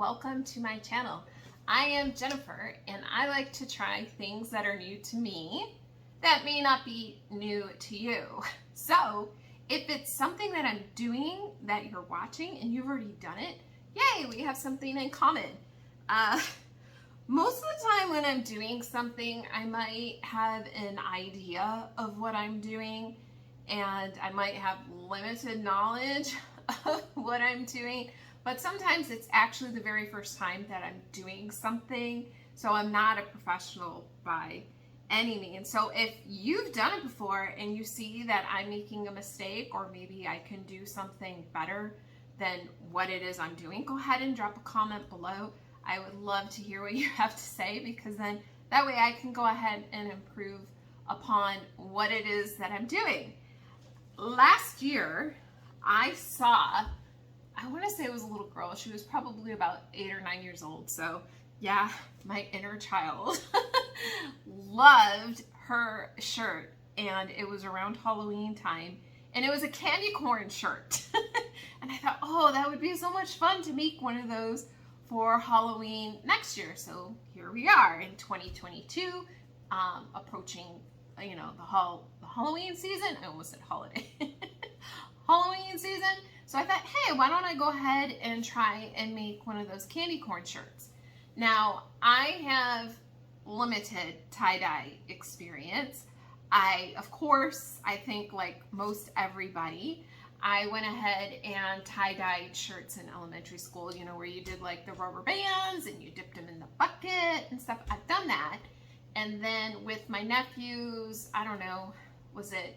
welcome to my channel. I am Jennifer and I like to try things that are new to me that may not be new to you. So if it's something that I'm doing that you're watching and you've already done it, yay, we have something in common. Most of the time when I'm doing something, I might have an idea of what I'm doing and I might have limited knowledge of what I'm doing, but sometimes it's actually the very first time that I'm doing something, so I'm not a professional by any means. So if you've done it before and you see that I'm making a mistake or maybe I can do something better than what it is I'm doing, go ahead and drop a comment below. I would love to hear what you have to say, because then that way I can go ahead and improve upon what it is that I'm doing. Last year, I saw, I want to say it was a little girl. She was probably about 8 or 9 years old. So yeah, my inner child loved her shirt, and it was around Halloween time, and it was a candy corn shirt. And I thought, oh, that would be so much fun to make one of those for Halloween next year. So here we are in 2022, approaching, you know, the Halloween season. I almost said holiday. Halloween season. So I thought, hey, why don't I go ahead and try and make one of those candy corn shirts? Now, I have limited tie-dye experience. Of course, I think like most everybody, I went ahead and tie-dyed shirts in elementary school, you know, where you did like the rubber bands and you dipped them in the bucket and stuff. I've done that. And then with my nephews, I don't know, was it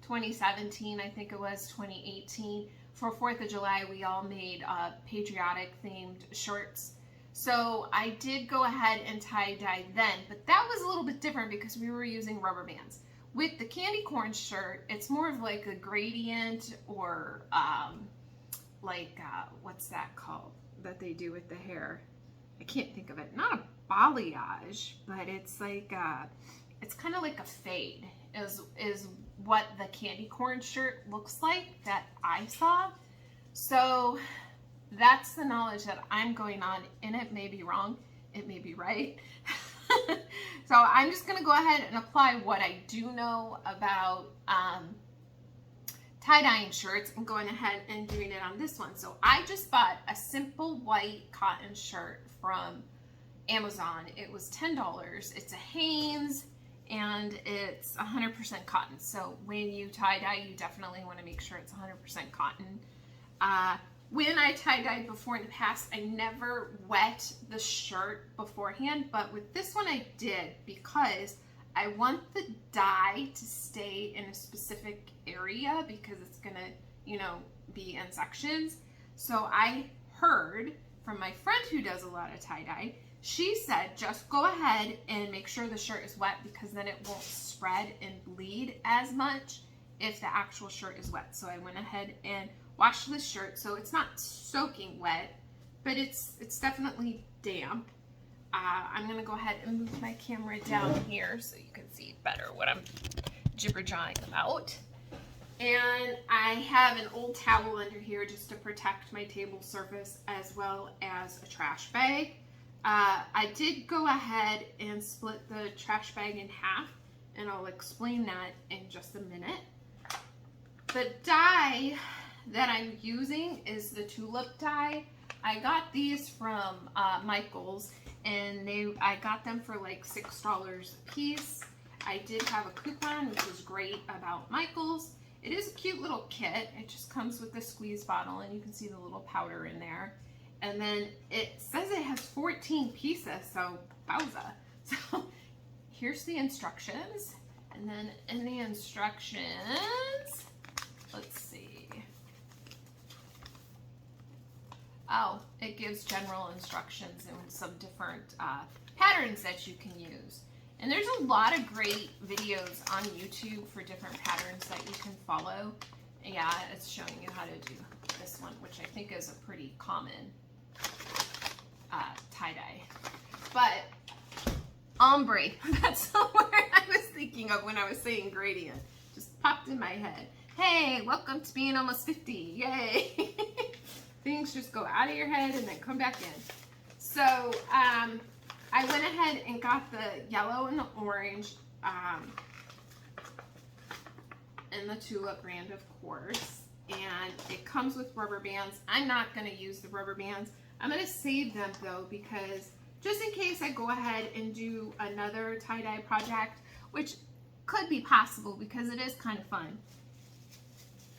2017? I think it was 2018. For 4th of July, we all made patriotic themed shirts. So I did go ahead and tie-dye then, but that was a little bit different because we were using rubber bands. With the candy corn shirt, it's more of like a gradient, or what's that called that they do with the hair? I can't think of it. Not a balayage, but it's like it's kind of like a fade is what the candy corn shirt looks like that I saw. So that's the knowledge that I'm going on, and it may be wrong, it may be right. So I'm just going to go ahead and apply what I do know about tie-dyeing shirts and going ahead and doing it on this one. So I just bought a simple white cotton shirt from Amazon. It was $10. It's a Hanes, and it's 100% cotton. So when you tie-dye, you definitely want to make sure it's 100% cotton. When I tie-dyed before in the past, I never wet the shirt beforehand, but with this one I did, because I want the dye to stay in a specific area because it's gonna, you know, be in sections. So I heard from my friend who does a lot of tie-dye, she said just go ahead and make sure the shirt is wet, because then it won't spread and bleed as much if the actual shirt is wet. So I went ahead and washed the shirt, so it's not soaking wet, but it's definitely damp. I'm gonna go ahead and move my camera down here so you can see better what I'm jibber-jawing about. And I have an old towel under here just to protect my table surface, as well as a trash bag. I did go ahead and split the trash bag in half, and I'll explain that in just a minute. The dye that I'm using is the tulip dye. I got these from Michael's, and I got them for like $6 a piece. I did have a coupon, which is great about Michael's. It is a cute little kit. It just comes with the squeeze bottle, and you can see the little powder in there. And then it says it has 14 pieces, so bowza. So here's the instructions. And then in the instructions, let's see. Oh, it gives general instructions and some different patterns that you can use. And there's a lot of great videos on YouTube for different patterns that you can follow. Yeah, it's showing you how to do this one, which I think is a pretty common tie-dye. But ombre, that's the word I was thinking of when I was saying gradient. Just popped in my head. Hey, welcome to being almost 50. Yay. Things just go out of your head and then come back in. So I went ahead and got the yellow and the orange and the tulip brand, of course. And it comes with rubber bands. I'm not going to use the rubber bands. I'm going to save them though, because just in case I go ahead and do another tie-dye project, which could be possible because it is kind of fun.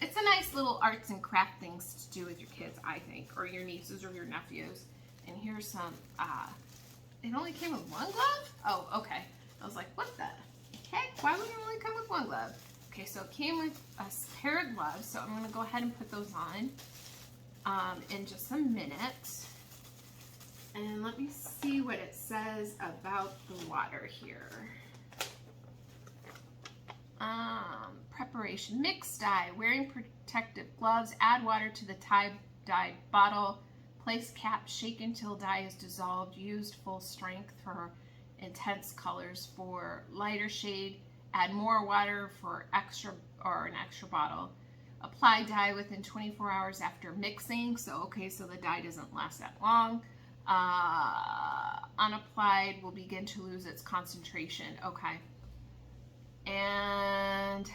It's a nice little arts and craft things to do with your kids, I think, or your nieces or your nephews. And here's some, it only came with one glove? Oh, okay. I was like, what the heck? Why would it only come with one glove? Okay, so it came with a pair of gloves, so I'm gonna go ahead and put those on in just a minute. And let me see what it says about the water here. Preparation, mix dye, wearing protective gloves, add water to the tie-dye bottle, place cap, shake until dye is dissolved, used full strength for intense colors. For lighter shade, add more water for an extra bottle. Apply dye within 24 hours after mixing. So, okay, so the dye doesn't last that long. Unapplied will begin to lose its concentration. Okay. And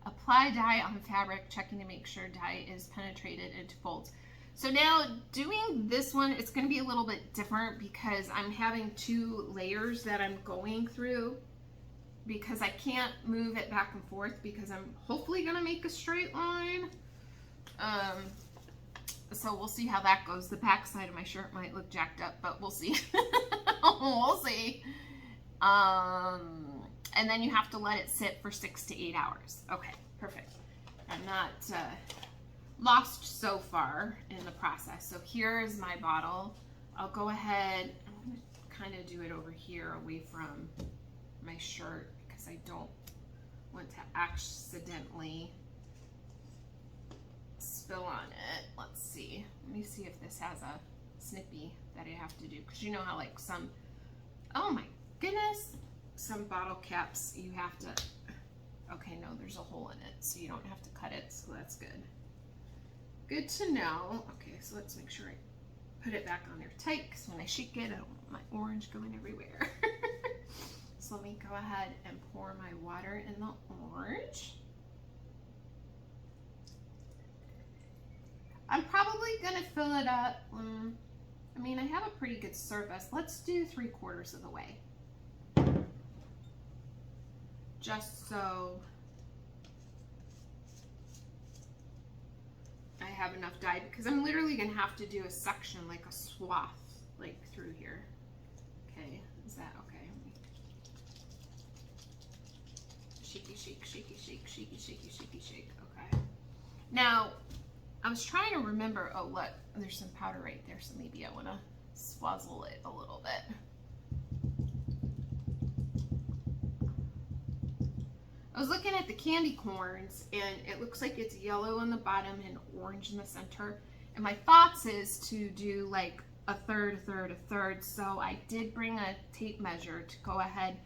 apply dye on fabric, checking to make sure dye is penetrated into folds. So now doing this one, it's going to be a little bit different because I'm having 2 layers that I'm going through, because I can't move it back and forth because I'm hopefully going to make a straight line. So we'll see how that goes. The back side of my shirt might look jacked up, but we'll see. We'll see. And then you have to let it sit for 6 to 8 hours. Okay, perfect. I'm not lost so far in the process. So here is my bottle. I'll go ahead, I'm going to kind of do it over here away from my shirt because I don't want to accidentally spill on it. Let's see. Let me see if this has a snippy that I have to do, because you know how like some, oh my goodness, some bottle caps you have to, okay, no, there's a hole in it, so you don't have to cut it, so that's good. Good to know. Okay, so let's make sure I put it back on there tight, because when I shake it, I don't want my orange going everywhere. So let me go ahead and pour my water in the orange. I'm probably gonna fill it up. I mean, I have a pretty good surface. Let's do 3/4 of the way. Just so I have enough dye, because I'm literally gonna have to do a section, like a swath, like through here. Okay, is that okay? Shaky, shake, shaky, shake, shaky, shaky, shaky, shake. Okay. Now, I was trying to remember, oh look, there's some powder right there, so maybe I want to swazzle it a little bit. I was looking at the candy corns, and it looks like it's yellow on the bottom and orange in the center. And my thoughts is to do like a third, a third, a third. So I did bring a tape measure to go ahead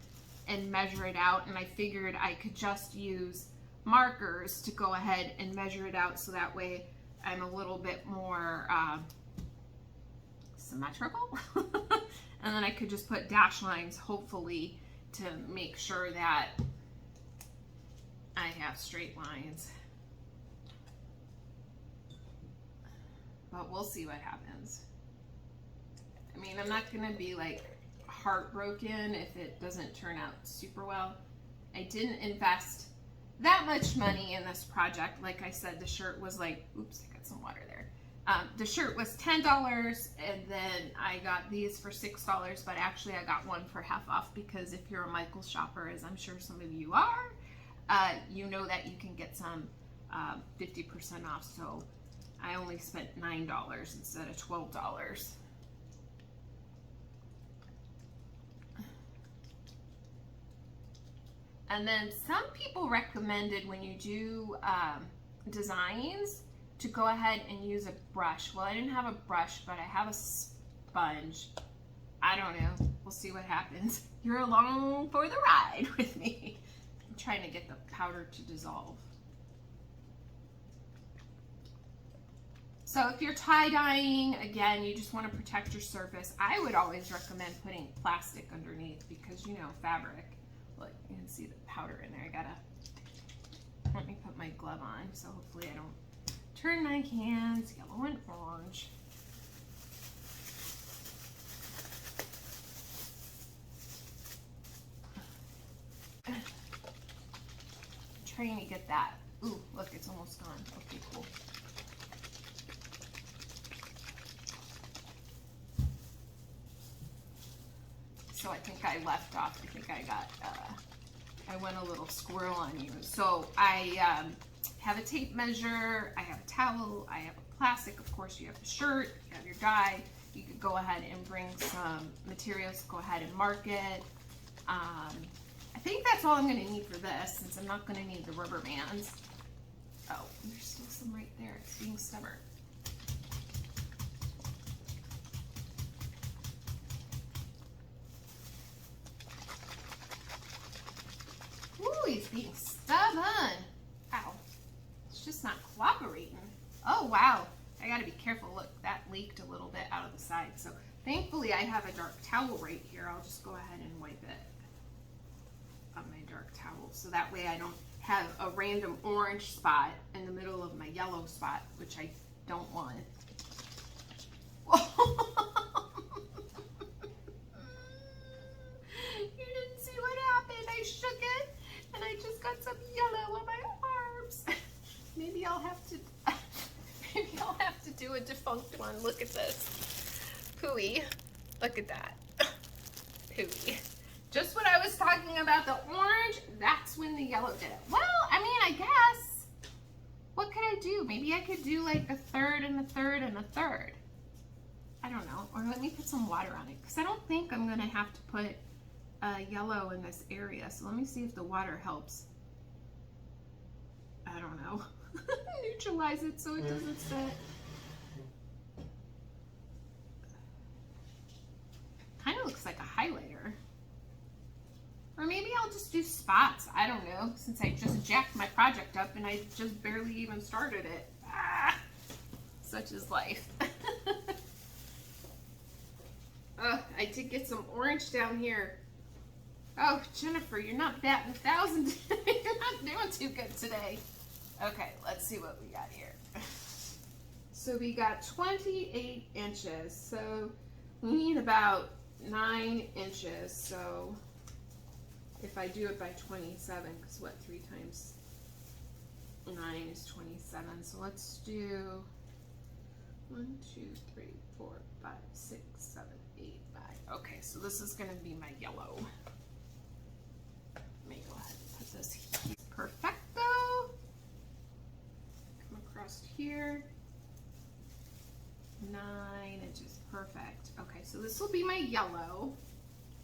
and measure it out, and I figured I could just use markers to go ahead and measure it out, so that way I'm a little bit more symmetrical. And then I could just put dash lines, hopefully, to make sure that I have straight lines. But we'll see what happens. I mean, I'm not gonna be like heartbroken if it doesn't turn out super well. I didn't invest that much money in this project. Like I said, the shirt was like, oops, I got some water there. The shirt was $10, and then I got these for $6, but actually I got one for half off, because if you're a Michaels shopper, as I'm sure some of you are, you know that you can get some 50% off. So I only spent $9 instead of $12. And then some people recommended when you do designs to go ahead and use a brush. Well, I didn't have a brush, but I have a sponge. I don't know. We'll see what happens. You're along for the ride with me. I'm trying to get the powder to dissolve. So if you're tie-dyeing, again, you just want to protect your surface. I would always recommend putting plastic underneath because, you know, fabric. Look, you can see the powder in there. Let me put my glove on so hopefully I don't turn my hands yellow and orange. Trying to get that. Ooh, look, it's almost gone. Okay, cool. So I think I left off. I think I got, I went a little squirrel on you. So I have a tape measure, I have a towel, I have a plastic, of course you have the shirt, you have your dye. You could go ahead and bring some materials, go ahead and mark it. I think that's all I'm going to need for this, since I'm not going to need the rubber bands. Oh, there's still some right there. It's being stubborn. Ooh, he's being stubborn. Ow. It's just not cooperating. Oh, wow. I got to be careful. Look, that leaked a little bit out of the side. So thankfully I have a dark towel right here. I'll just go ahead and wipe it on my dark towel, so that way I don't have a random orange spot in the middle of my yellow spot, which I don't want. You didn't see what happened. I shook it and I just got some yellow on my arms. Maybe I'll have to do a defunct one. Look at this. Pooey. Look at that. Pooey. Just what I was talking about, the orange, that's when the yellow did it. Well, I mean, I guess, what could I do? Maybe I could do like a third and a third and a third. I don't know. Or let me put some water on it, because I don't think I'm going to have to put yellow in this area. So let me see if the water helps. I don't know. Neutralize it so it doesn't set. Kind of looks like a highlighter. Or maybe I'll just do spots. I don't know, since I just jacked my project up and I just barely even started it. Ah, such is life. Oh, I did get some orange down here. Oh, Jennifer, you're not batting 1,000 today. You're not doing too good today. Okay, let's see what we got here. So we got 28 inches. So we need about 9 inches. So if I do it by 27, because what, 3 times 9 is 27. So let's do 1, 2, 3, 4, 5, 6, 7, 8, 9. Okay, so this is going to be my yellow. Let me go ahead and put this here. Perfecto. Come across here. 9 inches. Perfect. Okay, so this will be my yellow.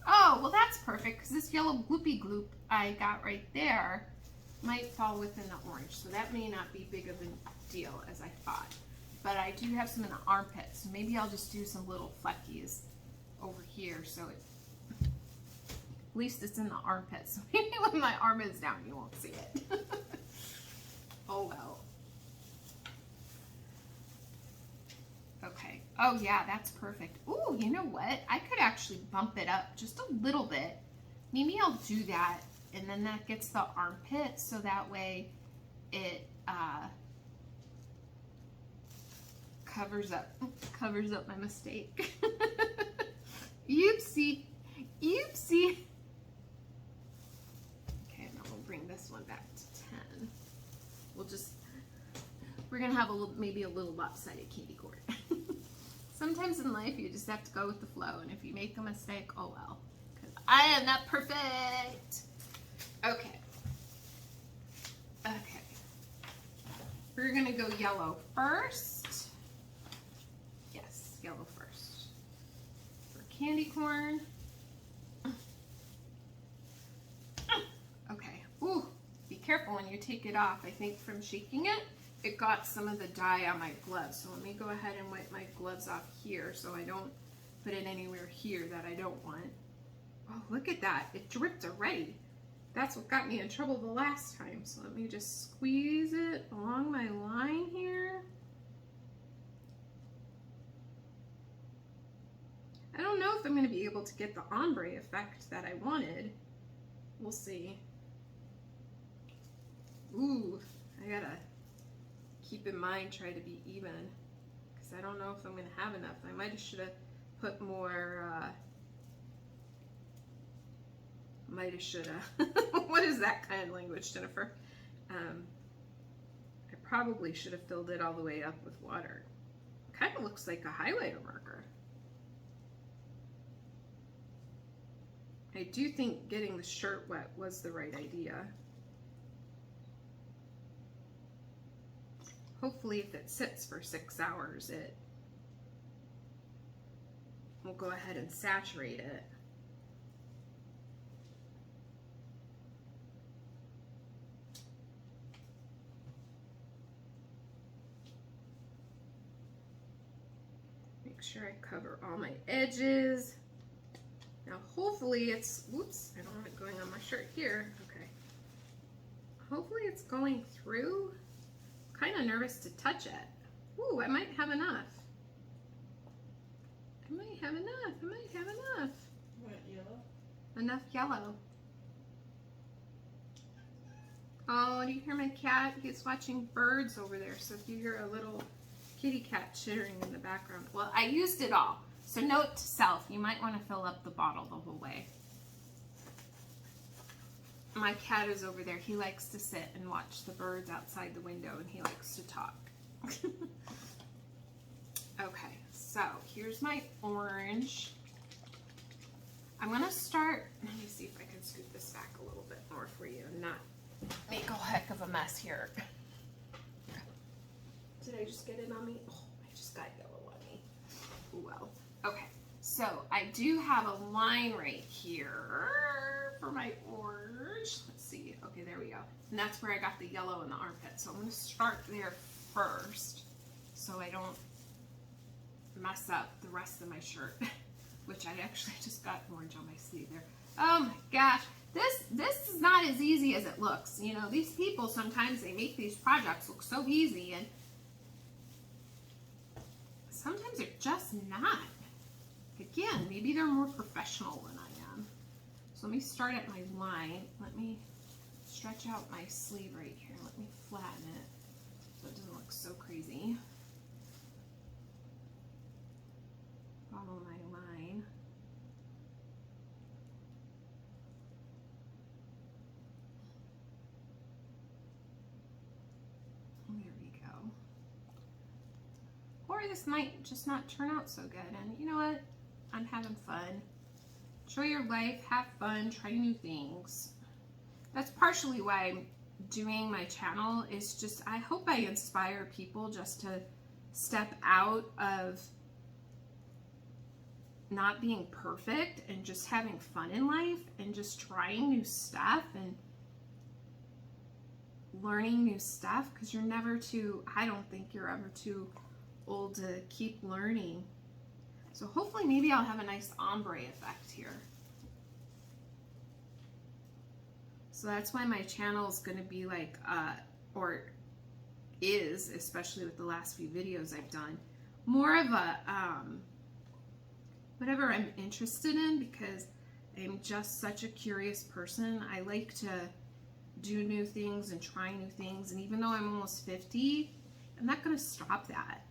Oh, well that's perfect, because this yellow gloopy gloop I got right there might fall within the orange, so that may not be big of a deal as I thought. But I do have some in the armpits, so maybe I'll just do some little fleckies over here, so at least it's in the armpits. So maybe when my arm is down, you won't see it. Oh well. Okay. Oh yeah, that's perfect. Ooh, you know what? I could actually bump it up just a little bit. Maybe I'll do that, and then that gets the armpit, so that way it covers up my mistake. Oopsie. Oopsie. Okay, now we'll bring this one back to 10. We're gonna have maybe a little lopsided candy corn. Sometimes in life you just have to go with the flow, and if you make a mistake, oh well. Because I am not perfect. Okay. Okay. We're gonna go yellow first. Yes, yellow first. For candy corn. Okay. Ooh, be careful when you take it off. I think from shaking it, it got some of the dye on my gloves. So let me go ahead and wipe my gloves off here so I don't put it anywhere here that I don't want. Oh, look at that. It dripped already. That's what got me in trouble the last time. So let me just squeeze it along my line here. I don't know if I'm going to be able to get the ombre effect that I wanted. We'll see. Ooh, I gotta keep in mind, try to be even, because I don't know if I'm going to have enough. I might have should have put more, might have should have. What is that kind of language, Jennifer? I probably should have filled it all the way up with water. Kind of looks like a highlighter marker. I do think getting the shirt wet was the right idea. Hopefully if it sits for 6 hours, it will go ahead and saturate it. Make sure I cover all my edges. Now hopefully it's, whoops, I don't want it going on my shirt here. Okay. Hopefully it's going through. I'm kind of nervous to touch it. Ooh, I might have enough. I might have enough. I might have enough. What, yellow? Enough yellow. Oh, do you hear my cat? He's watching birds over there. So if you hear a little kitty cat chittering in the background. Well, I used it all. So note to self, you might want to fill up the bottle the whole way. My cat is over there. He likes to sit and watch the birds outside the window, and he likes to talk. Okay, so here's my orange. I'm going to start, let me see if I can scoot this back a little bit more for you and not make a heck of a mess here. Did I just get it on me? Oh, I just got yellow on me. Well, okay. So I do have a line right here for my orange. Let's see. Okay, there we go. And that's where I got the yellow in the armpit. So I'm going to start there first so I don't mess up the rest of my shirt, which I actually just got orange on my sleeve there. Oh my gosh. This is not as easy as it looks. You know, these people sometimes they make these projects look so easy, and sometimes they're just not. Again, maybe they're more professional than I am. So let me start at my line. Let me stretch out my sleeve right here. Let me flatten it so it doesn't look so crazy. Follow my line. There we go. Or this might just not turn out so good. And you know what? I'm having fun. Enjoy your life, have fun, try new things. That's partially why I'm doing my channel, is just I hope I inspire people just to step out of not being perfect and just having fun in life and just trying new stuff and learning new stuff, because you're never too, I don't think you're ever too old to keep learning. So hopefully maybe I'll have a nice ombre effect here. So that's why my channel is going to be like, or is, especially with the last few videos I've done, more of a, whatever I'm interested in, because I'm just such a curious person. I like to do new things and try new things. And even though I'm almost 50, I'm not going to stop that.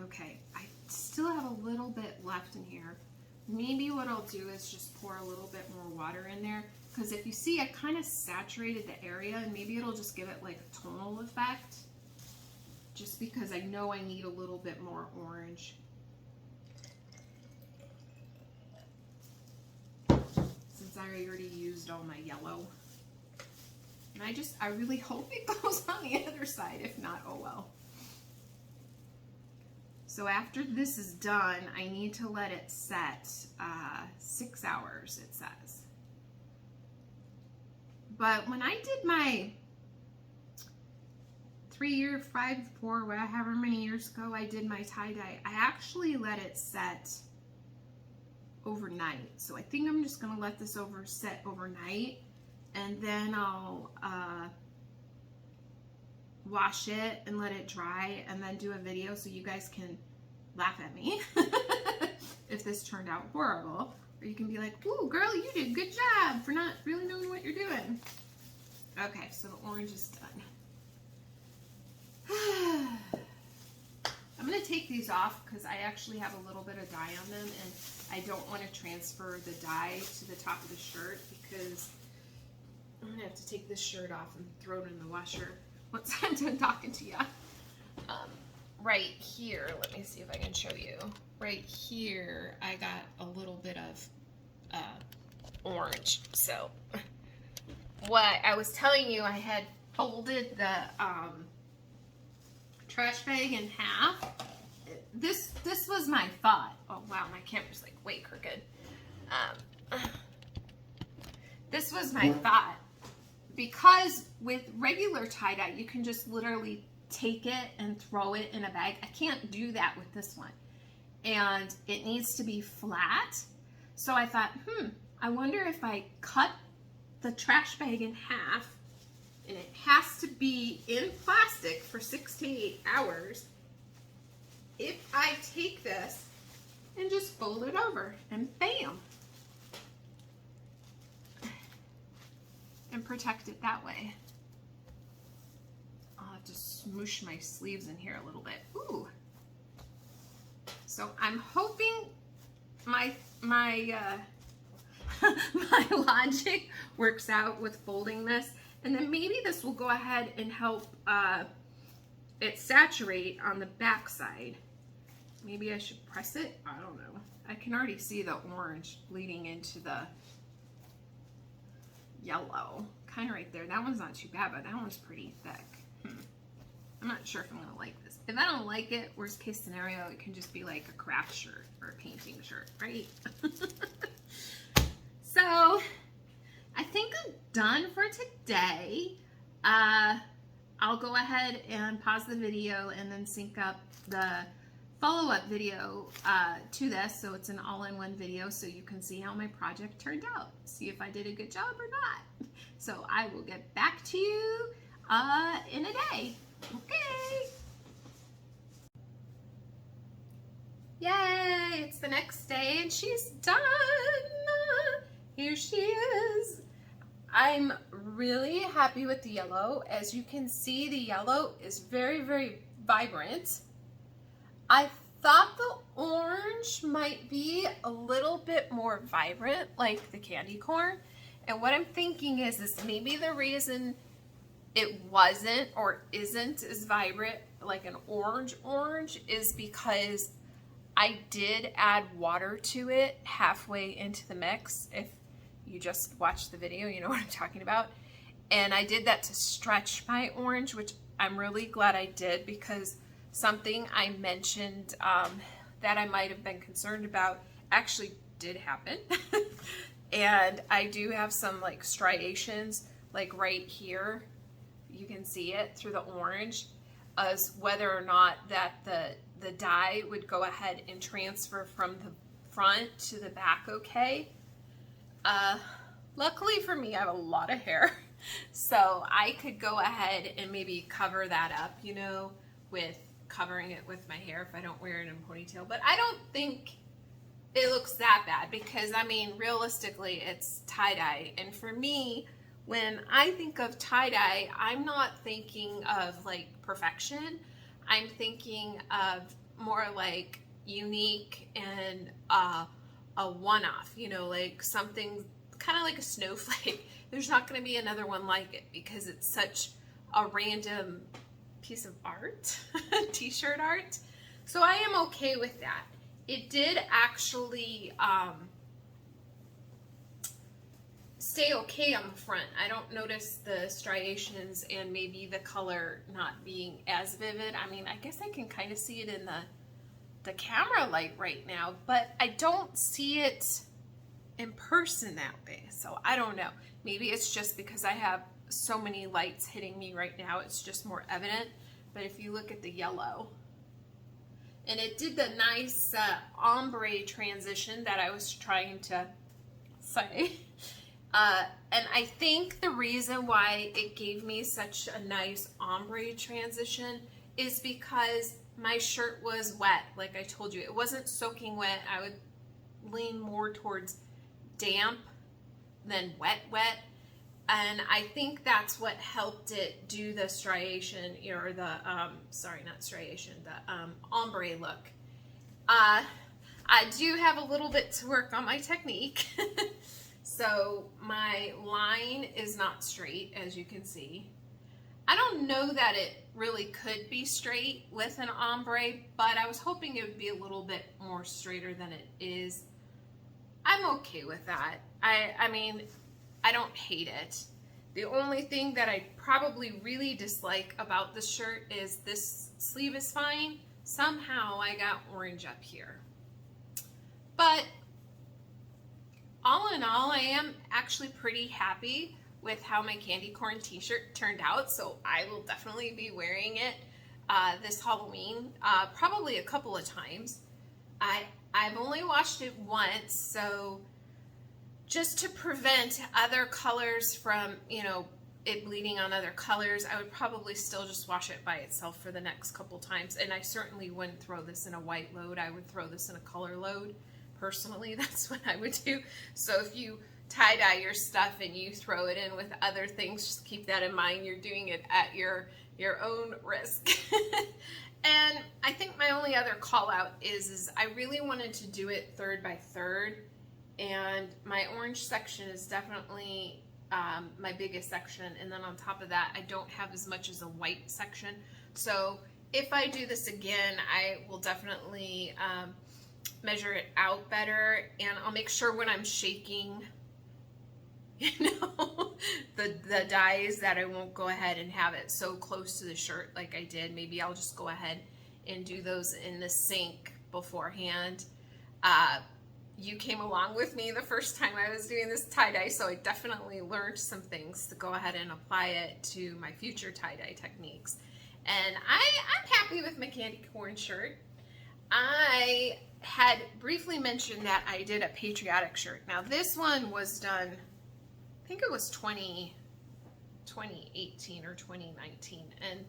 Okay, I still have a little bit left in here. Maybe what I'll do is just pour a little bit more water in there, because if you see, I kind of saturated the area, and maybe it'll just give it like a tonal effect, just because I know I need a little bit more orange. Since I already used all my yellow. And I really hope it goes on the other side. If not, oh well. So after this is done, I need to let it set 6 hours, it says. But when I did my 3 year, 5, 4, however many years ago I did my tie-dye, I actually let it set overnight. So I think I'm just gonna let this set overnight, and then I'll wash it and let it dry and then do a video so you guys can laugh at me if this turned out horrible. Or you can be like, ooh, girl, you did a good job for not really knowing what you're doing. Okay, so the orange is done. I'm going to take these off because I actually have a little bit of dye on them, and I don't want to transfer the dye to the top of the shirt because I'm going to have to take this shirt off and throw it in the washer once I'm done talking to you. Right here, let me see if I can show you. Right here, I got a little bit of orange. So what I was telling you, I had folded the trash bag in half. This was my thought. Oh wow, my camera's like way crooked. This was my thought, because with regular tie-dye you can just literally take it and throw it in a bag. I can't do that with this one, and it needs to be flat. So I thought, I wonder if I cut the trash bag in half, and it has to be in plastic for 6 to 8 hours. If I take this and just fold it over and bam, and protect it that way. I'll have to smoosh my sleeves in here a little bit. Ooh. So I'm hoping my my logic works out with folding this, and then maybe this will go ahead and help it saturate on the back side. Maybe I should press it. I don't know. I can already see the orange bleeding into the yellow, kind of right there. That one's not too bad, but that one's pretty thick. I'm not sure if I'm gonna like this. If I don't like it, worst case scenario, it can just be like a craft shirt or a painting shirt, right? So I think I'm done for today. I'll go ahead and pause the video and then sync up the follow-up video to this, so it's an all-in-one video so you can see how my project turned out, see if I did a good job or not. So I will get back to you in a day. Okay. Yay, it's the next day and she's done. Here she is. I'm really happy with the yellow. As you can see, the yellow is very, very vibrant. I thought the orange might be a little bit more vibrant, like the candy corn. And what I'm thinking is maybe the reason it wasn't or isn't as vibrant, like an orange is because I did add water to it halfway into the mix. If you just watched the video, you know what I'm talking about. And I did that to stretch my orange, which I'm really glad I did, because something I mentioned that I might have been concerned about actually did happen. And I do have some like striations, like right here. You can see it through the orange, as whether or not that the dye would go ahead and transfer from the front to the back okay. Luckily for me, I have a lot of hair, so I could go ahead and maybe cover that up, you know, with covering it with my hair if I don't wear it in a ponytail. But I don't think it looks that bad, because I mean, realistically, it's tie-dye. And for me, when I think of tie-dye, I'm not thinking of like perfection. I'm thinking of more like unique and a one-off, you know, like something kind of like a snowflake. There's not going to be another one like it because it's such a random piece of art, t-shirt art. So I am okay with that. It did actually stay okay on the front. I don't notice the striations and maybe the color not being as vivid. I mean, I guess I can kind of see it in the camera light right now, but I don't see it in person that way. So I don't know. Maybe it's just because I have so many lights hitting me right now, it's just more evident. But if you look at the yellow, and it did the nice ombre transition that I was trying to say. And I think the reason why it gave me such a nice ombre transition is because my shirt was wet. Like I told you, it wasn't soaking wet. I would lean more towards damp than wet. And I think that's what helped it do the striation, or the, sorry, not striation, the ombre look. I do have a little bit to work on my technique. So my line is not straight, as you can see. I don't know that it really could be straight with an ombre, but I was hoping it would be a little bit more straighter than it is. I'm okay with that. I mean, I don't hate it. The only thing that I probably really dislike about this shirt is this sleeve is fine. Somehow I got orange up here. But all in all, I am actually pretty happy with how my candy corn t-shirt turned out, so I will definitely be wearing it this Halloween, probably a couple of times. I've only washed it once, so just to prevent other colors from, it bleeding on other colors, I would probably still just wash it by itself for the next couple times. And I certainly wouldn't throw this in a white load. I would throw this in a color load. Personally, that's what I would do. So if you tie-dye your stuff and you throw it in with other things, just keep that in mind. You're doing it at your own risk. And I think my only other call out is I really wanted to do it third by third, and my orange section is definitely my biggest section, and then on top of that I don't have as much as a white section. So if I do this again, I will definitely measure it out better, and I'll make sure when I'm shaking the dyes that I won't go ahead and have it so close to the shirt like I did. Maybe I'll just go ahead and do those in the sink beforehand. You came along with me the first time I was doing this tie-dye, so I definitely learned some things to go ahead and apply it to my future tie-dye techniques. And I'm happy with my candy corn shirt. I had briefly mentioned that I did a patriotic shirt. Now this one was done, I think it was 2018 or 2019, and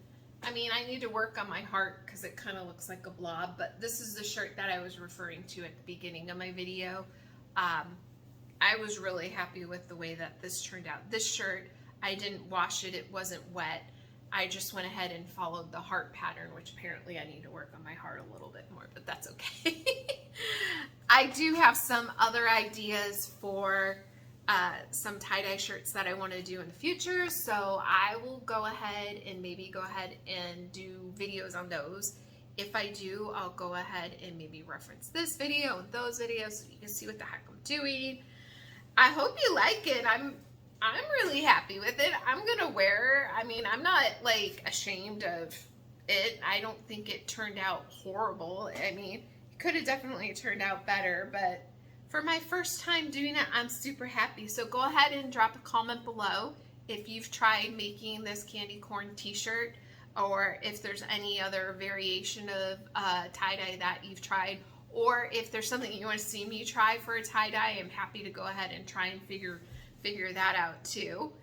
I mean, I need to work on my heart because it kind of looks like a blob, but this is the shirt that I was referring to at the beginning of my video. I was really happy with the way that this turned out. This shirt, I didn't wash it, it wasn't wet. I just went ahead and followed the heart pattern, which apparently I need to work on my heart a little bit more, but that's okay. I do have some other ideas for some tie-dye shirts that I want to do in the future, so I will go ahead and maybe go ahead and do videos on those. If I do, I'll go ahead and maybe reference this video and those videos so you can see what the heck I'm doing. I hope you like it. I'm really happy with it. I'm gonna wear, I mean, I'm not like ashamed of it. I don't think it turned out horrible. I mean, it could have definitely turned out better, but for my first time doing it, I'm super happy. So go ahead and drop a comment below if you've tried making this candy corn t-shirt, or if there's any other variation of tie-dye that you've tried, or if there's something you want to see me try for a tie-dye. I'm happy to go ahead and try and figure that out too.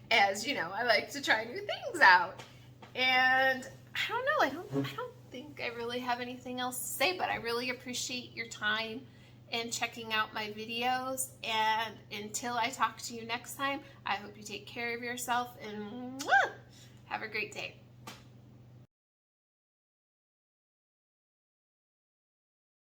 As you know, I like to try new things out. And I don't know, I don't think I really have anything else to say, but I really appreciate your time and checking out my videos. And until I talk to you next time, I hope you take care of yourself and have a great day.